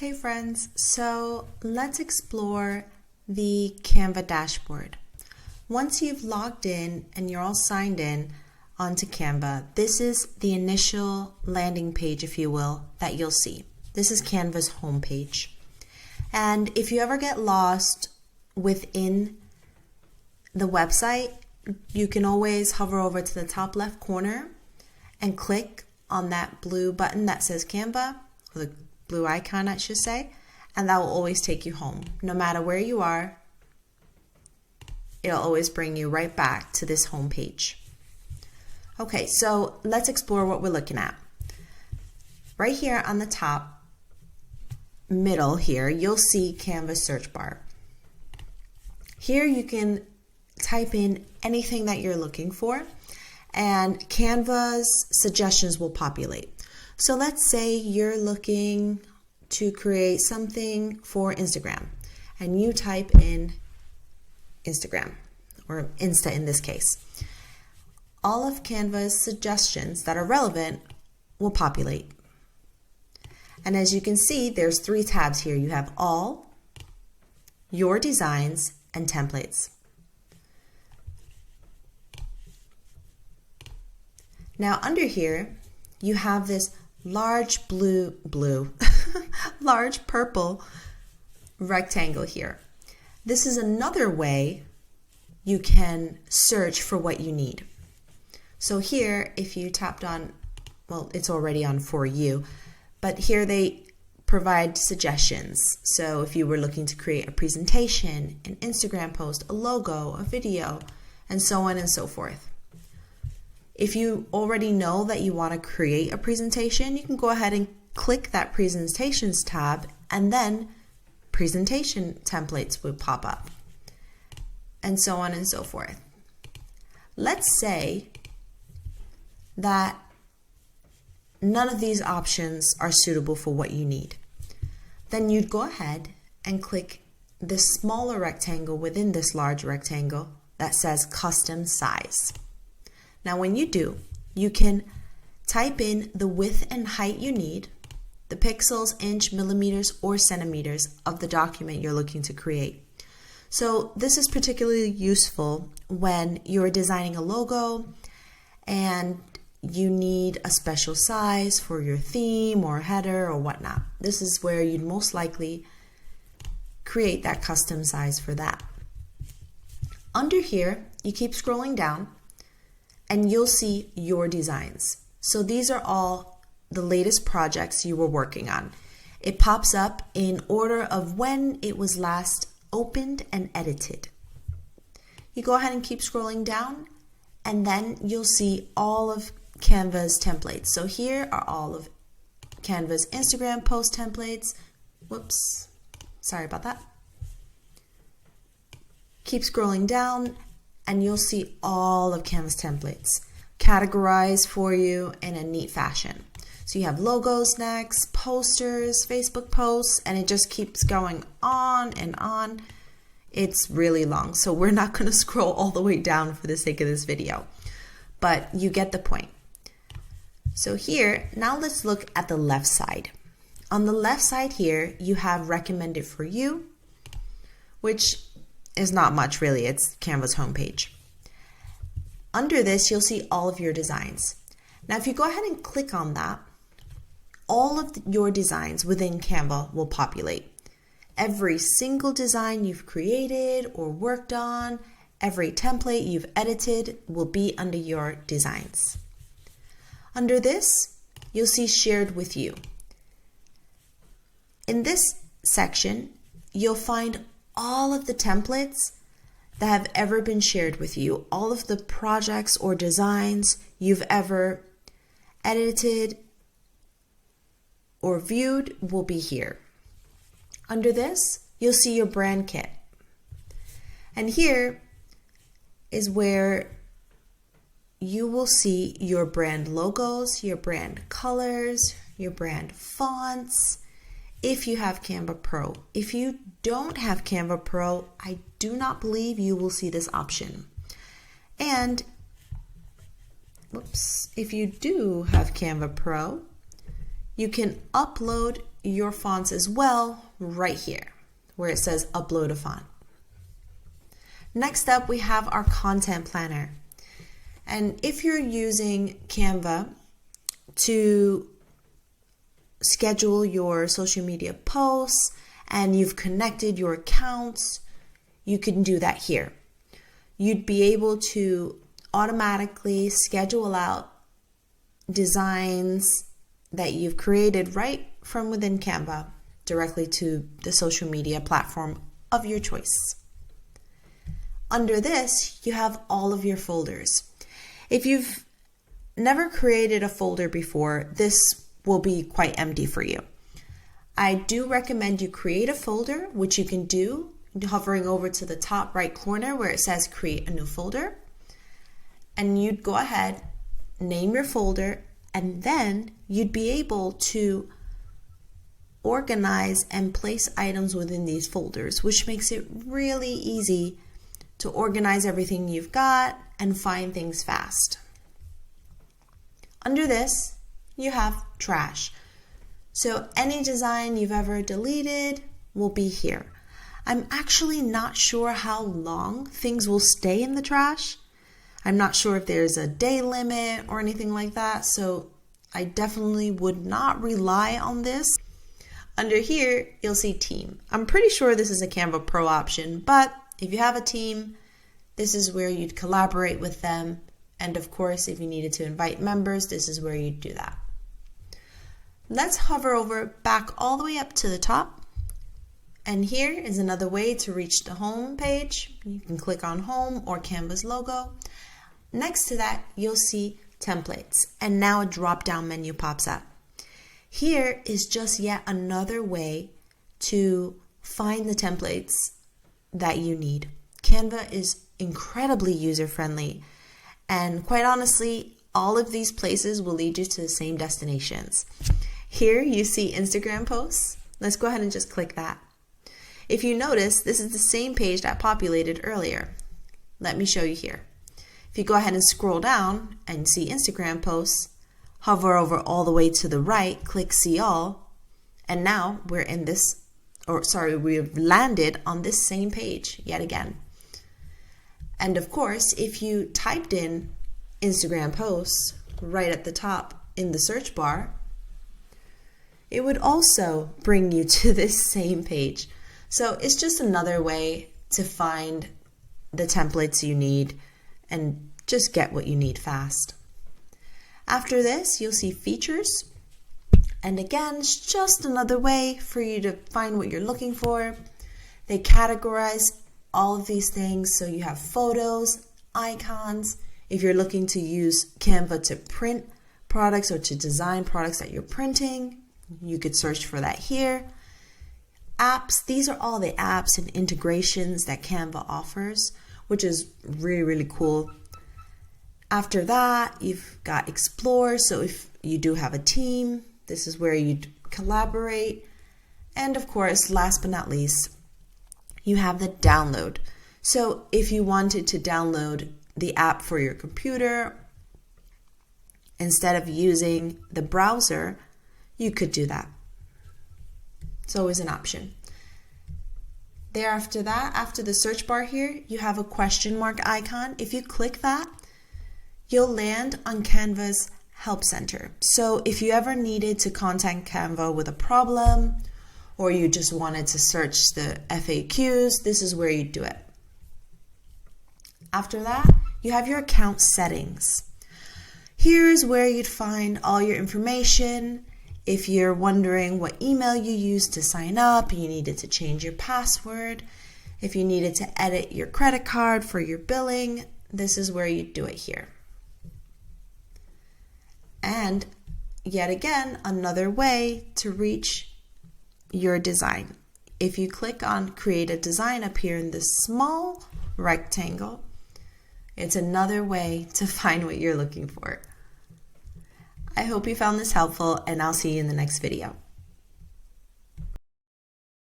Hey friends, so let's explore the Canva dashboard. Once you've logged in and you're all signed in onto Canva, this is the initial landing page, if you will, that you'll see. This is Canva's homepage. And if you ever get lost within the website, you can always hover over to the top left corner and click on that blue button that says Canva, or the blue icon I should say, and that will always take you home. No matter where you are, it'll always bring you right back to this home page. Okay, so let's explore what we're looking at. Right here on the top middle here, you'll see Canva search bar. Here you can type in anything that you're looking for and Canva's suggestions will populate. So let's say you're looking to create something for Instagram and you type in Instagram, or Insta in this case. All of Canva's suggestions that are relevant will populate. And as you can see, there's 3 tabs here. You have all, your designs, and templates. Now under here, you have this large large purple rectangle here. This is another way you can search for what you need. So here, if you tapped on, well, it's already on For You, but here they provide suggestions. So if you were looking to create a presentation, an Instagram post, a logo, a video, and so on and so forth. If you already know that you want to create a presentation, you can go ahead and click that Presentations tab, and then presentation templates will pop up, and so on and so forth. Let's say that none of these options are suitable for what you need. Then you'd go ahead and click this smaller rectangle within this large rectangle that says Custom Size. Now when you do, you can type in the width and height you need, the pixels, inch, millimeters, or centimeters of the document you're looking to create. So this is particularly useful when you're designing a logo and you need a special size for your theme or header or whatnot. This is where you'd most likely create that custom size for that. Under here, you keep scrolling down and you'll see your designs. So these are all the latest projects you were working on. It pops up in order of when it was last opened and edited. You go ahead and keep scrolling down, and then you'll see all of Canva's templates. So here are all of Canva's Instagram post templates. Whoops, sorry about that. Keep scrolling down, and you'll see all of Canva's templates categorized for you in a neat fashion. So you have logos next, posters, Facebook posts, and it just keeps going on and on. It's really long, so we're not going to scroll all the way down for the sake of this video, but you get the point. So here, now let's look at the left side. On the left side here, you have recommended for you, which is not much really, it's Canva's homepage. Under this, you'll see all of your designs. Now, if you go ahead and click on that, all of your designs within Canva will populate. Every single design you've created or worked on, every template you've edited will be under your designs. Under this, you'll see Shared with You. In this section, you'll find all of the templates that have ever been shared with you, all of the projects or designs you've ever edited or viewed will be here. Under this, you'll see your brand kit. And here is where you will see your brand logos, your brand colors, your brand fonts, if you have Canva Pro. If you don't have Canva Pro, I do not believe you will see this option. And if you do have Canva Pro, you can upload your fonts as well right here where it says upload a font. Next up, we have our content planner. And if you're using Canva to schedule your social media posts and you've connected your accounts, you can do that here. You'd be able to automatically schedule out designs that you've created right from within Canva directly to the social media platform of your choice. Under this, you have all of your folders. If you've never created a folder before, this will be quite empty for you. I do recommend you create a folder, which you can do hovering over to the top right corner where it says create a new folder. And you'd go ahead, name your folder, and then you'd be able to organize and place items within these folders, which makes it really easy to organize everything you've got and find things fast. Under this, you have trash. So any design you've ever deleted will be here. I'm actually not sure how long things will stay in the trash. I'm not sure if there's a day limit or anything like that, so I definitely would not rely on this. Under here, you'll see team. I'm pretty sure this is a Canva Pro option, but if you have a team, this is where you'd collaborate with them. And of course, if you needed to invite members, this is where you'd do that. Let's hover over back all the way up to the top. And here is another way to reach the home page. You can click on home or Canva's logo. Next to that, you'll see templates. And now a drop-down menu pops up. Here is just yet another way to find the templates that you need. Canva is incredibly user-friendly. And quite honestly, all of these places will lead you to the same destinations. Here you see Instagram posts. Let's go ahead and just click that. If you notice, this is the same page that populated earlier. Let me show you here. If you go ahead and scroll down and see Instagram posts, hover over all the way to the right, click see all, and now we've landed on this same page yet again. And of course, if you typed in Instagram posts right at the top in the search bar, it would also bring you to this same page. So it's just another way to find the templates you need and just get what you need fast. After this, you'll see features. And again, it's just another way for you to find what you're looking for. They categorize all of these things. So you have photos, icons. If you're looking to use Canva to print products or to design products that you're printing, you could search for that here. Apps, these are all the apps and integrations that Canva offers, which is really, really cool. After that, you've got Explore. So if you do have a team, this is where you'd collaborate. And of course, last but not least, you have the download. So if you wanted to download the app for your computer, instead of using the browser, you could do that. It's always an option. Thereafter that, after the search bar here, you have a question mark icon. If you click that, you'll land on Canva's Help Center. So if you ever needed to contact Canva with a problem, or you just wanted to search the FAQs, this is where you do it. After that, you have your account settings. Here is where you'd find all your information. If you're wondering what email you used to sign up, you needed to change your password. If you needed to edit your credit card for your billing, this is where you do it here. And yet again, another way to reach your design. If you click on create a design up here in this small rectangle, it's another way to find what you're looking for. I hope you found this helpful, and I'll see you in the next video.